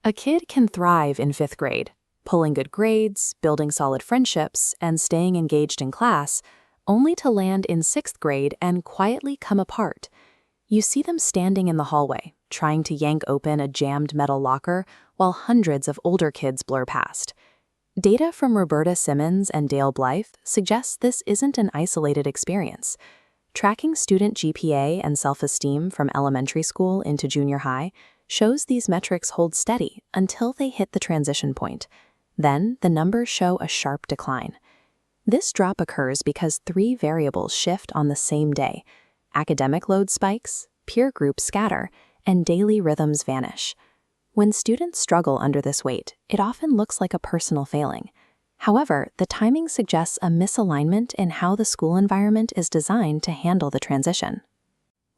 A kid can thrive in 5th grade, pulling good grades, building solid friendships, and staying engaged in class, only to land in 6th grade and quietly come apart. You see them standing in the hallway, trying to yank open a jammed metal locker while hundreds of older kids blur past. Data from Roberta Simmons and Dale Blythe suggests this isn't an isolated experience. Tracking student GPA and self-esteem from elementary school into junior high shows these metrics hold steady until they hit the transition point. Then, the numbers show a sharp decline. This drop occurs because 3 variables shift on the same day: academic load spikes, peer groups scatter, and daily rhythms vanish. When students struggle under this weight, it often looks like a personal failing. However, the timing suggests a misalignment in how the school environment is designed to handle the transition.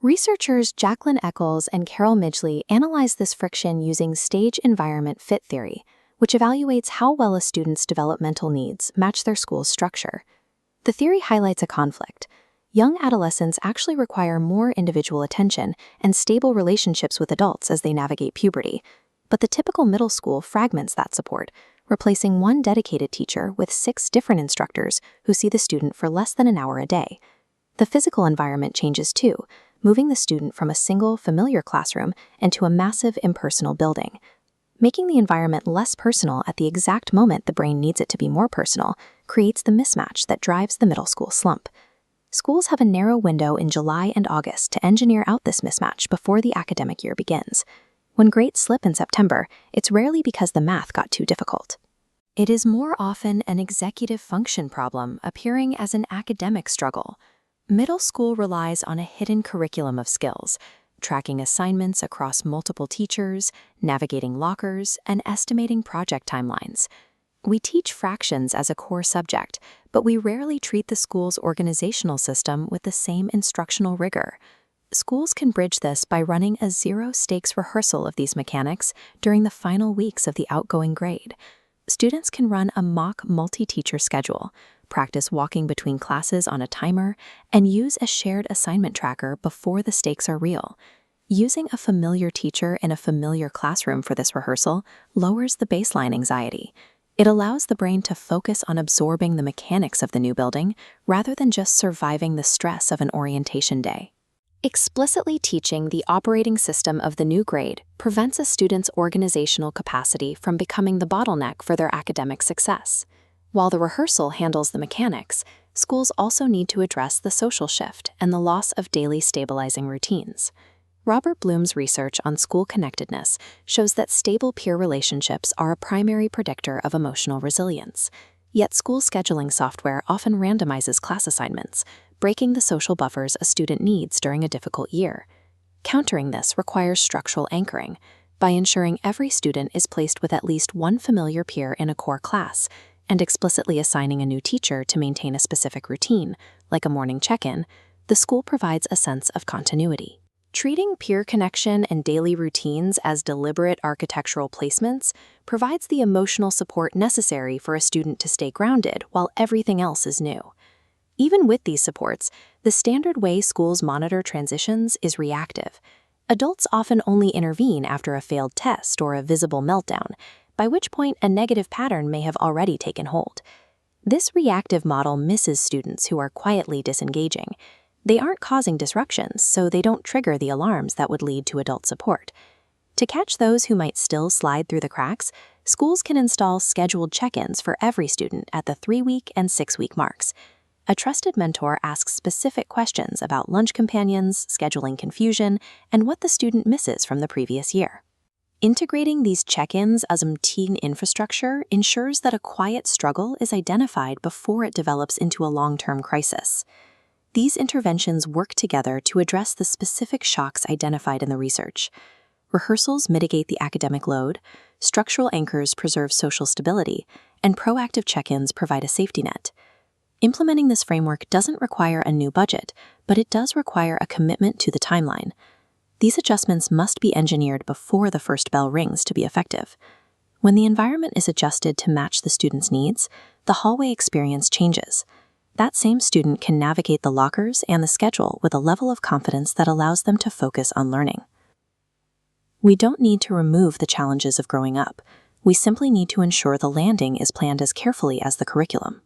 Researchers Jacqueline Eccles and Carol Midgley analyze this friction using stage environment fit theory, which evaluates how well a student's developmental needs match their school's structure. The theory highlights a conflict. Young adolescents actually require more individual attention and stable relationships with adults as they navigate puberty, but the typical middle school fragments that support, replacing one dedicated teacher with 6 different instructors who see the student for less than an hour a day. The physical environment changes too, moving the student from a single, familiar classroom into a massive, impersonal building. Making the environment less personal at the exact moment the brain needs it to be more personal creates the mismatch that drives the middle school slump. Schools have a narrow window in July and August to engineer out this mismatch before the academic year begins. When grades slip in September, it's rarely because the math got too difficult. It is more often an executive function problem appearing as an academic struggle. Middle school relies on a hidden curriculum of skills, tracking assignments across multiple teachers, navigating lockers, and estimating project timelines. We teach fractions as a core subject, but we rarely treat the school's organizational system with the same instructional rigor. Schools can bridge this by running a zero-stakes rehearsal of these mechanics during the final weeks of the outgoing grade. Students can run a mock multi-teacher schedule, practice walking between classes on a timer, and use a shared assignment tracker before the stakes are real. Using a familiar teacher in a familiar classroom for this rehearsal lowers the baseline anxiety. It allows the brain to focus on absorbing the mechanics of the new building rather than just surviving the stress of an orientation day. Explicitly teaching the operating system of the new grade prevents a student's organizational capacity from becoming the bottleneck for their academic success. While the rehearsal handles the mechanics, schools also need to address the social shift and the loss of daily stabilizing routines. Robert Bloom's research on school connectedness shows that stable peer relationships are a primary predictor of emotional resilience. Yet school scheduling software often randomizes class assignments, breaking the social buffers a student needs during a difficult year. Countering this requires structural anchoring, by ensuring every student is placed with at least one familiar peer in a core class, and explicitly assigning a new teacher to maintain a specific routine, like a morning check-in. The school provides a sense of continuity. Treating peer connection and daily routines as deliberate architectural placements provides the emotional support necessary for a student to stay grounded while everything else is new. Even with these supports, the standard way schools monitor transitions is reactive. Adults often only intervene after a failed test or a visible meltdown, by which point a negative pattern may have already taken hold. This reactive model misses students who are quietly disengaging. They aren't causing disruptions, so they don't trigger the alarms that would lead to adult support. To catch those who might still slide through the cracks, schools can install scheduled check-ins for every student at the 3-week and 6-week marks. A trusted mentor asks specific questions about lunch companions, scheduling confusion, and what the student misses from the previous year. Integrating these check-ins as a routine infrastructure ensures that a quiet struggle is identified before it develops into a long-term crisis. These interventions work together to address the specific shocks identified in the research. Rehearsals mitigate the academic load, structural anchors preserve social stability, and proactive check-ins provide a safety net. Implementing this framework doesn't require a new budget, but it does require a commitment to the timeline. These adjustments must be engineered before the first bell rings to be effective. When the environment is adjusted to match the student's needs, the hallway experience changes. That same student can navigate the lockers and the schedule with a level of confidence that allows them to focus on learning. We don't need to remove the challenges of growing up. We simply need to ensure the landing is planned as carefully as the curriculum.